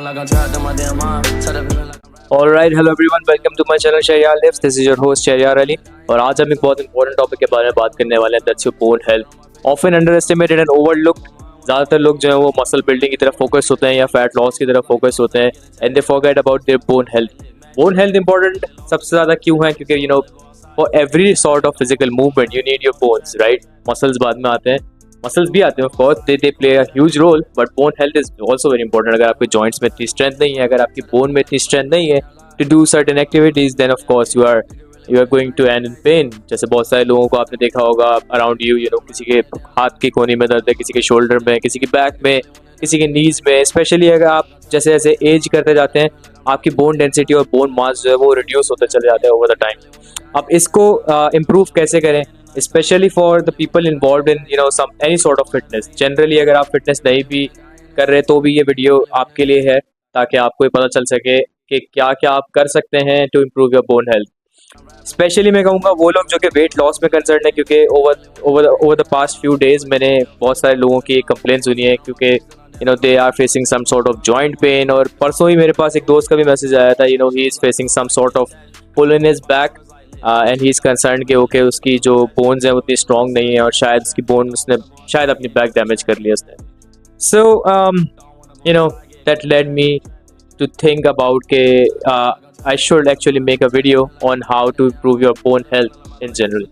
like I'm trapped in my damn mind. Tired of feeling like Alright, hello everyone, welcome to my channel Sharyar Lives. This is your host Sharyar Ali और आज हम एक बहुत important topic के बारे में बात करने वाले हैं, that's your bone health. Often अंडरएस्टिमेटेड and overlooked. ज़्यादातर लोग जो है वो मसल बिल्डिंग की तरफ फोकस होते हैं या फैट लॉस की तरफ फोकस होते हैं and they forget about their bone health. Bone health important सबसे ज़्यादा क्यों है? क्योंकि for every sort of physical movement you need your bones, right? Muscles बाद में आते हैं, मसल्स भी आते हैं of course, they play a huge role, but bone health is also very important. अगर आपके जॉइंट्स में इतनी स्ट्रेंथ नहीं है, अगर आपकी बोन में इतनी स्ट्रेंथ नहीं है to do certain activities, then of course you are going to end in pain. जैसे बहुत सारे लोगों को आपने देखा होगा around you, किसी के हाथ की कोहनी में दर्द है, किसी के शोल्डर में, किसी के बैक में, किसी के नीज में. स्पेशली अगर आप जैसे जैसे एज करते जाते हैं आपकी बोन डेंसिटी और बोन मास जो है वो रिड्यूस होते चले जाते हैं ओवर द टाइम. अब इसको इम्प्रूव कैसे करें? Specially for the people involve in some any sort of fitness. Generally अगर आप फिटनेस नहीं भी कर रहे तो भी ये वीडियो आपके लिए है, ताकि आपको ये पता चल सके कि क्या क्या आप कर सकते हैं to improve your bone health. Specially मैं कहूँगा वो लोग जो कि वेट लॉस में कंसर्न है, क्योंकि over the past few days मैंने बहुत सारे लोगों की कंप्लेन सुनी है, क्योंकि they are facing some sort of joint pain. और परसों ही मेरे पास एक दोस्त का भी मैसेज आया था, he is facing some sort of pull in his back and he is concern कि ओके उसकी जो बोन्स हैं उतनी स्ट्रॉन्ग नहीं है और शायद उसकी बोन उसने शायद अपनी बैक डैमेज कर लिया उसने. So that led me to think about I should actually make a video on how to improve your bone health in general.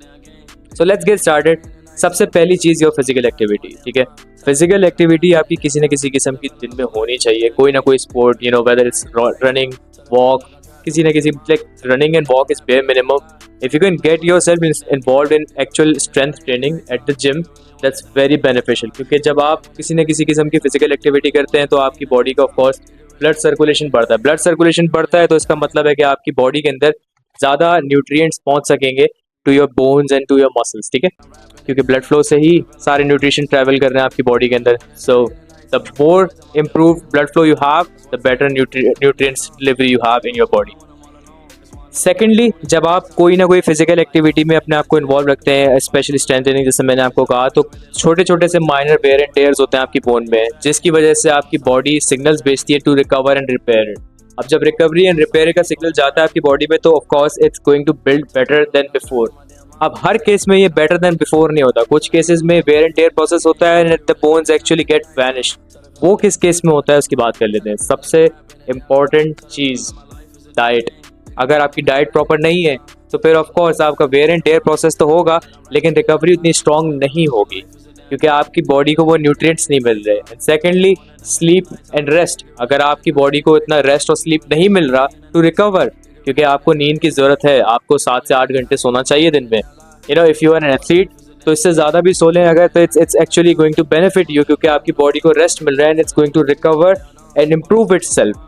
So let's get started. सबसे पहली चीज़ योर फिजिकल एक्टिविटी. ठीक है, physical activity आपकी किसी न किसी किस्म की दिन में होनी चाहिए. कोई ना कोई sport, whether it's running, walk, किसी न किसी like running and walk is bare minimum. If you can get your self involve in actual strength training at the gym, that's very beneficial. क्योंकि जब आप किसी न किसी किस्म की फिजिकल एक्टिविटी करते हैं तो आपकी बॉडी का ऑफकोर्स ब्लड सर्कुलेशन बढ़ता है. ब्लड सर्कुलेशन बढ़ता है तो इसका मतलब है कि आपकी बॉडी के अंदर ज़्यादा न्यूट्रिएंट्स पहुंच सकेंगे to your bones and to your muscles. ठीक है, क्योंकि ब्लड फ्लो से ही सारे न्यूट्रिशन ट्रैवल कर रहे हैं आपकी बॉडी के अंदर. So the more improve blood flow you have, the better nutrients delivery you have in your body. Secondly, जब आप कोई ना कोई फिजिकल एक्टिविटी में अपने आप को इन्वॉल्व रखते हैं, स्पेशली स्ट्रेंथ ट्रेनिंग जैसे मैंने आपको कहा, तो छोटे छोटे से माइनर वेयर एंड टेयर्स होते हैं आपकी बोन में, जिसकी वजह से आपकी बॉडी सिग्नल्स भेजती है टू रिकवर एंड रिपेयर. अब जब रिकवरी एंड रिपेयर का सिग्नल जाता है आपकी बॉडी में तो of course it's going to build better than before. अब हर केस में ये बेटर देन बिफोर नहीं होता. कुछ केसेस में वेयर एंड टेयर प्रोसेस होता है and the bones actually get vanish. वो किस केस में होता है उसकी बात कर लेते हैं. सबसे इम्पॉर्टेंट चीज़ डाइट. अगर आपकी डाइट प्रॉपर नहीं है तो फिर ऑफ कोर्स आपका वेयर एंड टेयर प्रोसेस तो होगा लेकिन रिकवरी उतनी स्ट्रांग नहीं होगी, क्योंकि आपकी बॉडी को वो न्यूट्रिएंट्स नहीं मिल रहे. And secondly, sleep and rest. अगर आपकी बॉडी को इतना रेस्ट और स्लीप नहीं मिल रहा टू रिकवर, क्योंकि आपको नींद की ज़रूरत है, आपको 7 से 8 घंटे सोना चाहिए दिन में. If you are an athlete तो इससे ज़्यादा भी सो लें अगर, तो it's actually going to benefit you, क्योंकि आपकी बॉडी को रेस्ट मिल रहा है and it's going to recover and improve itself.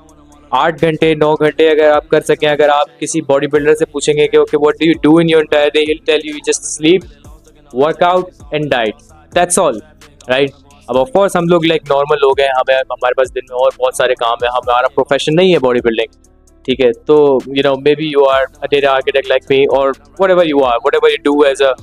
8 घंटे 9 घंटे अगर आप कर सकें. अगर आप किसी बॉडी बिल्डर से पूछेंगे कि okay what do you do in your entire day, he will tell you just sleep, workout and diet, that's all, right? अब ऑफ कोर्स हम लोग लाइक नॉर्मल लोग हैं, हमारे पास दिन में और बहुत सारे काम है, हमारा प्रोफेशन नहीं है बॉडी बिल्डिंग. ठीक है, तो maybe you are a data architect like me और whatever you do as a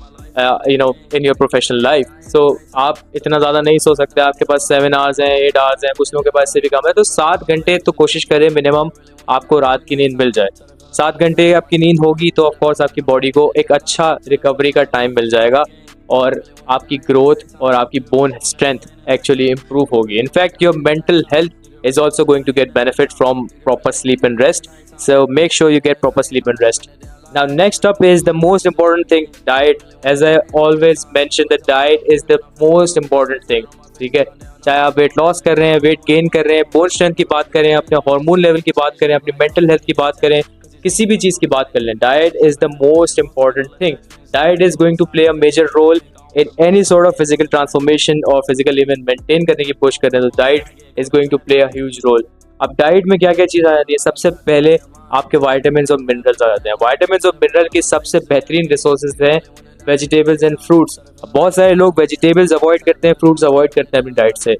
in your professional life. So आप इतना ज़्यादा नहीं सो सकते. आपके पास 7 आवर्स हैं, 8 आवर्स हैं, कुछ लोगों के पास से भी कम है. तो 7 घंटे तो कोशिश करें मिनिमम आपको रात की नींद मिल जाए. 7 घंटे आपकी नींद होगी तो ऑफकोर्स आपकी बॉडी को एक अच्छा रिकवरी का टाइम मिल जाएगा और आपकी ग्रोथ और आपकी बोन स्ट्रेंथ एक्चुअली इम्प्रूव होगी. In fact your mental health is also going to get benefit from proper sleep and rest. So make sure you get proper sleep and rest. Now next up is the most important thing, diet. As I always mention, the diet is the most important thing. ठीक है, चाहे आप weight loss कर रहे हैं, weight gain कर रहे हैं, बोन स्ट्रेंथ की बात करें, अपने हार्मोन लेवल की बात करें, अपनी मेंटल हेल्थ की बात करें, किसी भी चीज़ की बात कर लें, diet is the most important thing. Diet is going to play a major role in any sort of physical transformation और physical even maintain करने की कोशिश कर रहे हैं, तो diet is going to play a huge role. अब diet में क्या क्या चीज़ आ जाती है? सबसे पहले आपके वाइटामिन और मिनरल्स आ जाते हैं. वाइटामिन और मिनरल की सबसे बेहतरीन रिसोर्सेज हैं वेजिटेबल्स एंड फ्रूट्स. बहुत सारे लोग वेजिटेबल्स अवॉइड करते हैं, फ्रूट्स अवॉइड करते हैं अपनी डाइट से.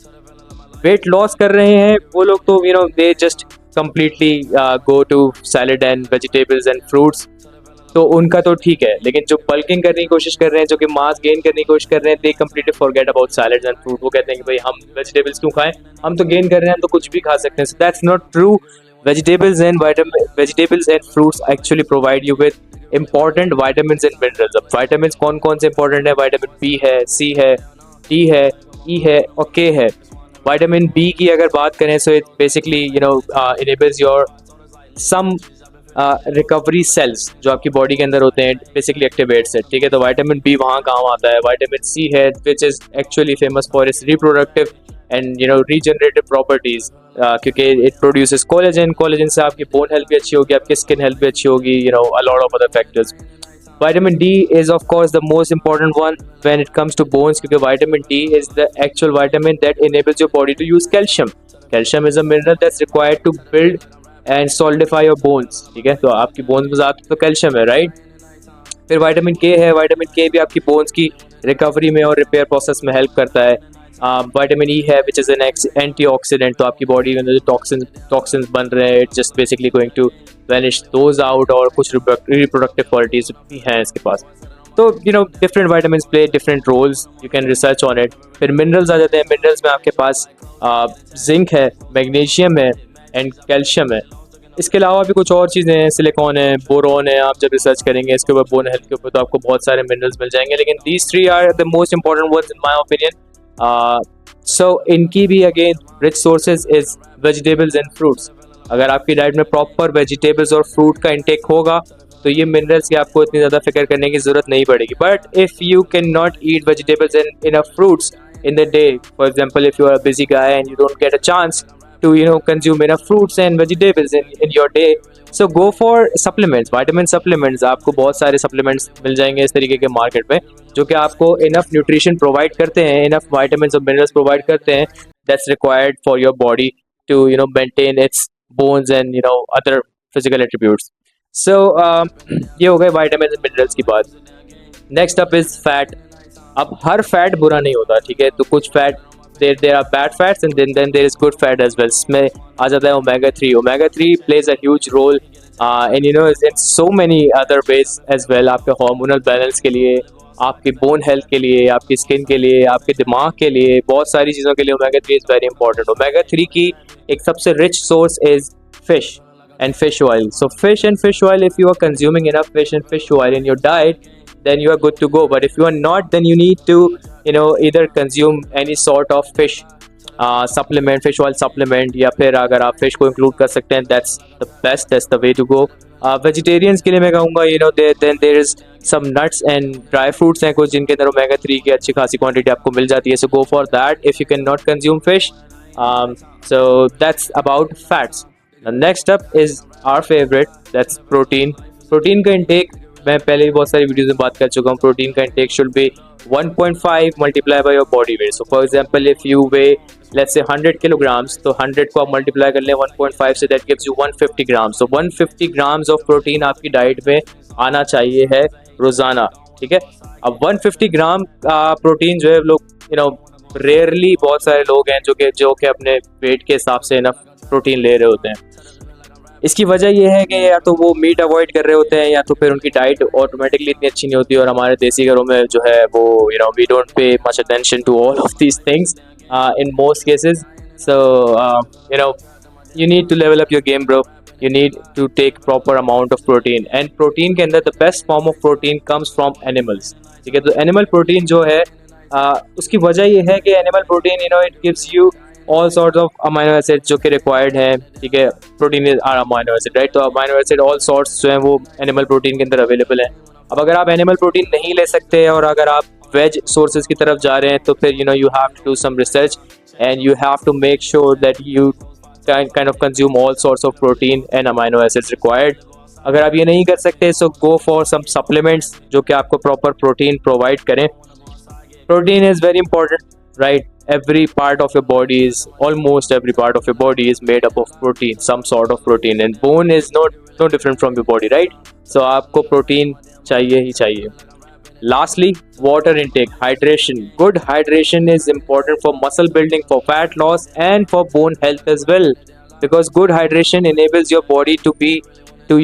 वेट लॉस कर रहे हैं वो लोग तो they just completely go to salad and vegetables and fruits. तो उनका तो ठीक है, लेकिन जो बल्किंग करने की कोशिश कर रहे हैं, जो कि मास गेन करने की कोशिश कर रहे हैं, they completely forget about salads and fruit. वो कहते हैं कि भाई हम वेजिटेबल्स क्यों खाएं, हम तो गेन कर रहे हैं, हम तो कुछ भी खा सकते हैं। So that's not true. Vegetables and fruits actually provide you with important vitamins and minerals। अब vitamins कौन कौन से important है? Vitamin B है, C है, D है, E है और K है। Vitamin B की अगर बात करें, so it basically enables your some recovery cells जो आपकी बॉडी के अंदर होते हैं, बेसिकली एक्टिवेट्स है, ठीक है। तो विटामिन बी वहाँ काम आता है। विटामिन सी है which is actually famous for its reproductive and regenerative properties, क्योंकि इट प्रोड्यूसेस कोलेजन से आपकी बोन हेल्थ भी अच्छी होगी, आपकी स्किन हेल्थ भी अच्छी होगी, a lot of other factors. Vitamin D is of course the most important one when it comes to bones, क्योंकि vitamin D is the actual vitamin that enables your body to use calcium. Calcium is a mineral that's required to build and solidify your bones, ठीक है। तो आपकी bones में ज़्यादा तो calcium है, right. फिर विटामिन के है। विटामिन के भी आपकी बोन्स की रिकवरी में और रिपेयर प्रोसेस में हेल्प करता है। विटामिन ई है विच इज़ एन एंटीऑक्सीडेंट। तो आपकी बॉडी में जो टॉक्सिन्स बन रहे हैं, it's just basically going to vanish those out, और कुछ रिप्रोडक्टिव क्वालिटीज भी हैं इसके पास। तो different vitamin play different roles, you can research on it. फिर मिनरल्स आ जाते हैं। मिनरल्स में आपके पास जिंक है, मैग्नीशियम है एंड कैल्शियम है। इसके अलावा भी कुछ और चीज़ें हैं, सिलिकॉन है, बोरॉन है। आप जब रिसर्च करेंगे इसके ऊपर, बोन हेल्थ के ऊपर, तो आपको बहुत सारे मिनरल्स मिल जाएंगे, लेकिन these three are the most important words in my opinion. So इनकी भी again rich sources is vegetables and fruits. अगर आपकी डाइट में प्रॉपर वेजिटेबल्स और फ्रूट का इंटेक होगा तो ये मिनरल्स की आपको इतनी ज़्यादा फिक्र करने की ज़रूरत नहीं पड़ेगी। But if you can not eat vegetables and enough fruits in the day, for example if you are a busy guy and you don't get a chance to consume enough fruits and vegetables in your day, so go for supplements, vitamin supplements। आपको बहुत सारे supplements मिल जाएंगे इस तरीके के market में, जो कि आपको enough nutrition provide करते हैं, enough vitamins और minerals provide करते हैं that's required for your body to maintain its bones and other physical attributes। so ये हो गए vitamins and minerals की बात। next up is fat। अब हर फैट बुरा नहीं होता, ठीक है। तो कुछ fat there are bad fats and then there is good fat as well. इसमें आ जाता है omega 3। Omega 3 plays a huge role in in so many other ways as well. आपके हार्मोनल बैलेंस के लिए, आपकी बोन हेल्थ के लिए, आपकी स्किन के लिए, आपके दिमाग के लिए, बहुत सारी चीज़ों के लिए omega 3 is very important. Omega 3 की एक सबसे rich source is fish and fish oil। So fish and fish oil, if you are consuming enough fish and fish oil in your diet, then you are good to go। But if you are not, then you need to either consume any sort of fish supplement, fish oil supplement, या फिर अगर आप fish को include कर सकते हैं, that's the best, that's the way to go। vegetarians के लिए मैं कहूँगा then there is some nuts and dry fruits हैं कुछ, जिनके अंदर omega 3 की अच्छी खासी quantity आपको मिल जाती है। So go for that if you cannot consume fish। So that's about fats। The next up is our favorite, that's protein। Protein का इंटेक मैं पहले भी बहुत सारी वीडियोस में बात कर चुका हूँ। प्रोटीन का intake should be 1.5 multiply by your body weight. So for example if you way let's say 100 kilograms, तो 100 को आप मल्टीप्लाई कर लें 1.5 से, that gives you 150 grams. So 150 grams of protein आपकी डाइट में आना चाहिए है रोजाना, ठीक है। अब 150 ग्राम प्रोटीन जो है लोग रेयरली, बहुत सारे लोग हैं जो कि अपने वेट के हिसाब से इनफ प्रोटीन ले रहे होते हैं। इसकी वजह यह है कि या तो वो मीट अवॉइड कर रहे होते हैं, या तो फिर उनकी डाइट ऑटोमेटिकली इतनी अच्छी नहीं होती। और हमारे देसी घरों में जो है वो we don't pay much attention to all of these things in most cases. So you need to level up your game, bro। You need to take proper amount of protein। and protein के अंदर the best form of protein comes from animals, ठीक है। तो animal protein जो है उसकी वजह ये है कि animal protein it gives you all sorts of amino acid जो कि रिक्वायर्ड है, ठीक है। Protein is are amino acid, right. तो अमाइनो एसिड ऑल सॉर्ट्स जो हैं वो एनिमल प्रोटीन के अंदर अवेलेबल है। अब अगर आप एनिमल प्रोटीन नहीं ले सकते और अगर आप वेज सोर्सेज की तरफ जा रहे हैं, तो फिर you have to do some research and you have to make sure that you kind of consume all sorts of protein and amino acids required। अगर आप ये नहीं कर सकते, so go for some supplements जो कि आपको proper protein provide करें। Protein is very important, right? Almost every part of your body is made up of protein, some sort of protein, and bone is no different from your body, right? So आपको protein चाहिए ही चाहिए। Lastly, water intake, hydration। Good hydration is important for muscle building, for fat loss, and for bone health as well, because good hydration enables your body to be to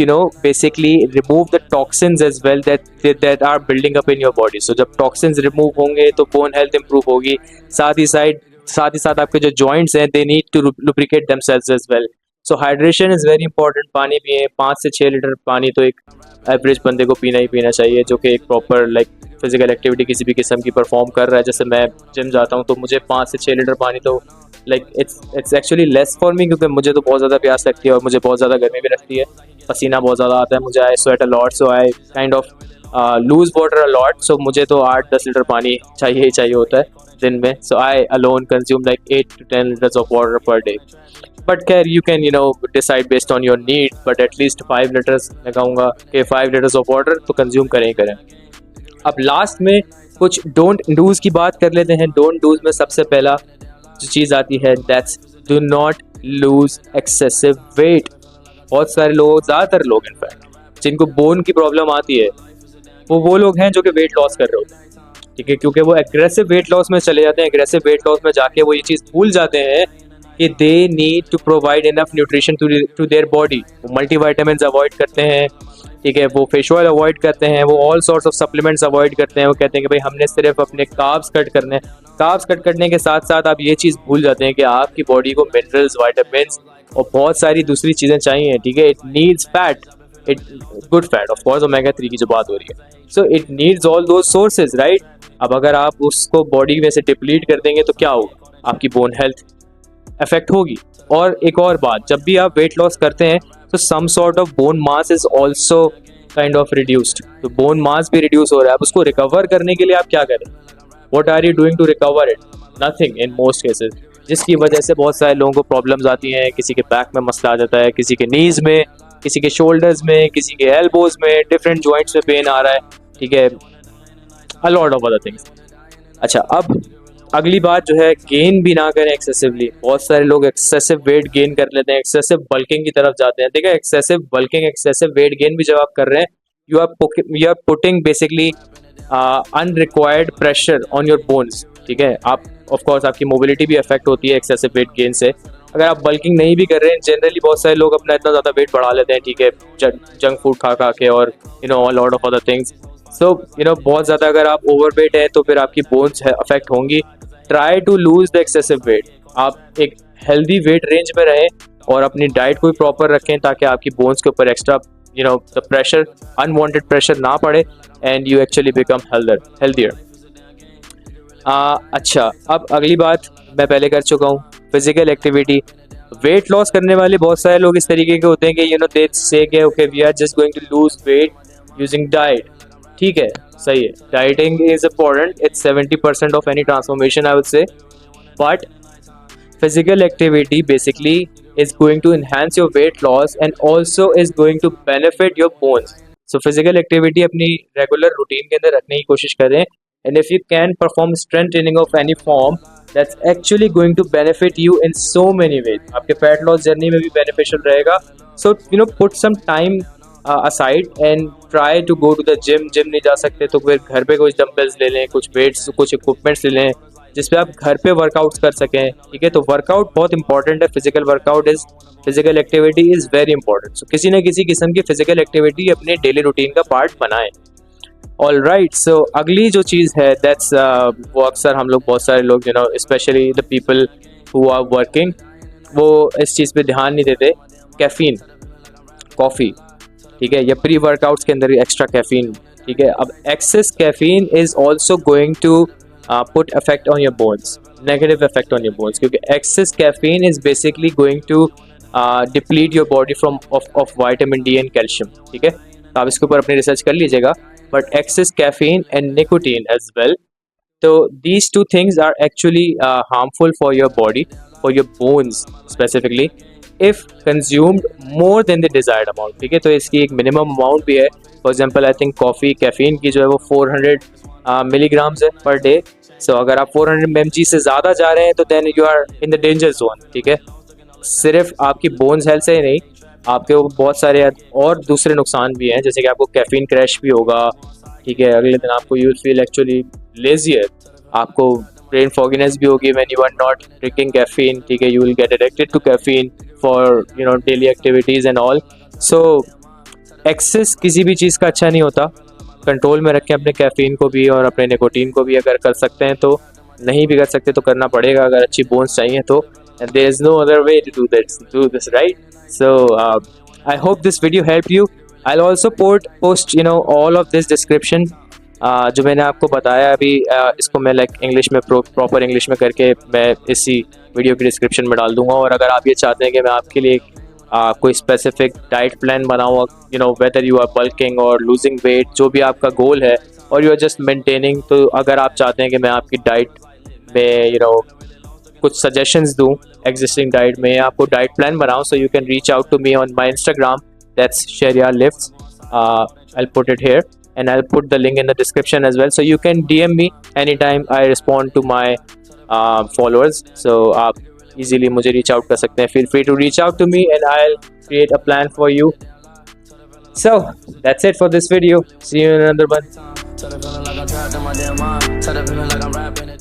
basically remove the toxins as well that are building up in your body. So जब toxins remove होंगे तो bone health improve होगी. साथ ही साथ आपके जो joints हैं they need to lubricate themselves as well. So hydration is very important. पानी पिए, 5 से 6 लीटर पानी तो एक एवरेज बंदे को पीना ही पीना चाहिए, जो कि एक प्रॉपर फिजिकल एक्टिविटी किसी भी किस्म की परफॉर्म कर रहा है. जैसे मैं जिम जाता हूँ तो मुझे 5 से 6 लीटर पानी तो it's actually less for me, क्योंकि मुझे तो बहुत ज़्यादा प्यास लगती है और मुझे बहुत ज़्यादा गर्मी भी लगती है, पसीना बहुत ज़्यादा आता है मुझे, I sweat a lot, so I kind of lose water a lot. So मुझे तो 8-10 लीटर पानी चाहिए ही चाहिए होता है दिन में. So I alone consume 8 to 10 liters of water per day. But खैर you can decide based on your need, but at least 5 litres मैं कहूँगा कि 5 लीटर्स ऑफ वाटर तो कंज्यूम करें ही करें. अब लास्ट में कुछ डोंट डूज की बात कर लेते हैं. डोंट डूज में सबसे पहला जो चीज़ आती है that's do not lose excessive wait. बहुत सारे लोग, ज़्यादातर लोग इनफैक्ट जिनको बोन की प्रॉब्लम आती है वो लोग हैं जो कि वेट लॉस कर रहे होते हैं, ठीक है, क्योंकि वो एग्रेसिव वेट लॉस में चले जाते हैं. एग्रेसिव वेट लॉस में जाके वो ये चीज़ भूल जाते हैं कि they need to provide enough nutrition to their body. वो मल्टीविटामिन्स अवॉइड करते हैं, ठीक है, वो फिश ऑयल अवॉइड करते हैं, वो all sorts of supplements avoid करते हैं. वो कहते हैं कि भाई हमने सिर्फ अपने कार्ब्स कट करने हैं. कार्ब्स कट करने के साथ साथ आप ये चीज़ भूल जाते हैं कि आपकी बॉडी को मिनरल्स, विटामिन्स और बहुत सारी दूसरी चीज़ें चाहिए, ठीक है. It needs fat, it good fat, of course omega 3 की जो बात हो रही है. So it needs all those sources, right. अब अगर आप उसको बॉडी में से डिप्लीट कर देंगे तो क्या होगा, आपकी बोन हेल्थ अफेक्ट होगी. और एक और बात, जब भी आप वेट लॉस करते हैं तो some sort of bone mass is also kind of reduced. तो बोन मास भी रिड्यूस हो रहा है. अब उसको रिकवर करने के लिए आप क्या करें, what are you doing to recover it? Nothing in most cases, जिसकी वजह से बहुत सारे लोगों को प्रॉब्लम्स आती हैं. किसी के बैक में मसला आ जाता है, किसी के नीज में, किसी के शोल्डर्स में, किसी के एल्बोज में, डिफरेंट जॉइंट्स में पेन आ रहा है, ठीक है, a lot of other things. अच्छा, अब अगली बात जो है, गेन भी ना करें एक्सेसिवली. बहुत सारे लोग एक्सेसिव वेट गेन कर लेते हैं, एक्सेसिव बल्किंग की तरफ जाते हैं. ठीक है, excessive bulking, excessive weight gain भी जब आप कर रहे हैं, you are putting basically unrequired pressure on your bones. ठीक है, आप ऑफ कोर्स आपकी मोबिलिटी भी अफेक्ट होती है एक्सेसिव वेट गेन से. अगर आप बल्किंग नहीं भी कर रहे हैं, जनरली बहुत सारे लोग अपना इतना ज़्यादा वेट बढ़ा लेते हैं, ठीक है, जंक फूड खा के और लॉट ऑफ अदर थिंग्स. सो बहुत ज़्यादा अगर आप ओवर वेट है तो फिर आपकी बोन्स अफेक्ट होंगी. Try to lose the excessive weight. आप एक हेल्दी वेट रेंज में रहें और अपनी डाइट को भी प्रॉपर रखें ताकि आपकी बोन्स के ऊपर extra the pressure, unwanted pressure ना पड़े and you actually become healthier. अच्छा, अब अगली बात मैं पहले कर चुका हूँ, फिजिकल एक्टिविटी. वेट लॉस करने वाले बहुत सारे लोग इस तरीके के होते हैं कि दे से कि okay we are just going to lose weight using diet. ठीक है, सही है, dieting is important, it's 70% of any transformation I would say. But physical activity basically is going to enhance your weight loss and also is going to benefit your bones. So physical activity अपनी regular routine के अंदर रखने की कोशिश करें, and if you can perform strength training of any form, that's actually going to benefit you in so many ways. आपके fat loss journey में भी beneficial रहेगा. So put some time aside and try to go to the gym. नहीं जा सकते तो फिर घर पे कुछ डम्बल्स ले लें, कुछ weights, कुछ equipments ले लें जिसपे आप घर पे वर्कआउट्स कर सकें. ठीक है, तो वर्कआउट बहुत इंपॉर्टेंट है. Physical activity is very important. So किसी न किसी किस्म की फिजिकल एक्टिविटी अपने डेली रूटीन का पार्ट बनाएं. ऑल राइट, सो अगली जो चीज़ है दैट्स वो अक्सर हम लोग, बहुत सारे लोग specially the people who are working, वो इस चीज़ पे ध्यान नहीं देते. कैफ़ीन, कॉफ़ी, ठीक है, या प्री वर्कआउट्स के अंदर एक्स्ट्रा कैफ़ीन. ठीक है, अब excess caffeine is also going to put effect on your bones, negative effect on your bones, क्योंकि excess caffeine is basically going to deplete your body of vitamin D and calcium. ठीक है, तो आप इसके ऊपर अपनी रिसर्च कर लीजिएगा. but excess caffeine and nicotine as well, so these two things are actually harmful for your body, for your bones specifically, if consumed more than the desired amount. ठीक है, तो इसकी एक मिनिमम अमाउंट भी है. For example I think coffee caffeine की जो है वो 400 मिलीग्राम्स है पर डे. सो अगर आप 400 mg से ज़्यादा जा रहे हैं तो then you are in the danger zone. ठीक है, सिर्फ आपकी बोन्स हेल्थ से ही नहीं, आपके बहुत सारे और दूसरे नुकसान भी हैं, जैसे कि आपको कैफ़ीन क्रैश भी होगा. ठीक है, अगले दिन आपको यू फील एक्चुअली लेजियर, आपको ब्रेन फॉगिनेस भी होगी when you are not drinking caffeine. ठीक है, you will get addicted to caffeine for daily activities and all. So excess किसी भी चीज़ का अच्छा नहीं होता। कंट्रोल में रखें अपने कैफीन को भी और अपने निकोटीन को भी। अगर कर सकते हैं तो, नहीं भी कर सकते तो करना पड़ेगा अगर अच्छी बोन्स चाहिए तो। and there is no other way to do this, right? So I hope this video helped you. I'll also post all of this description जो मैंने आपको बताया अभी, इसको मैं इंग्लिश में प्रॉपर इंग्लिश में करके मैं इसी वीडियो की डिस्क्रिप्शन में डाल दूंगा। और अगर आप ये चाहते हैं कि मैं आपके लिए कोई स्पेसिफिक डाइट प्लान बनाऊँ, वेदर यू आर बल्किंग और लूजिंग वेट, जो भी आपका गोल है, और यू आर जस्ट मेंटेनिंग, तो अगर आप चाहते हैं कि मैं आपकी डाइट में कुछ सजेशंस दूं एग्जिस्टिंग डाइट में, आपको डाइट प्लान बनाऊं, so you can reach out to me on my Instagram, that's Shahryar Lifts. I'll put it here and I'll put the link in the description as well, so you can DM me anytime. I respond to my followers, so आप easily मुझे reach out कर सकते हैं. Feel free to reach out to me and I'll create a plan for you. So that's it for this video. See you in another one. Tell the feeling like I'm trapped in my damn mind. Tell the feeling like I'm rapping it.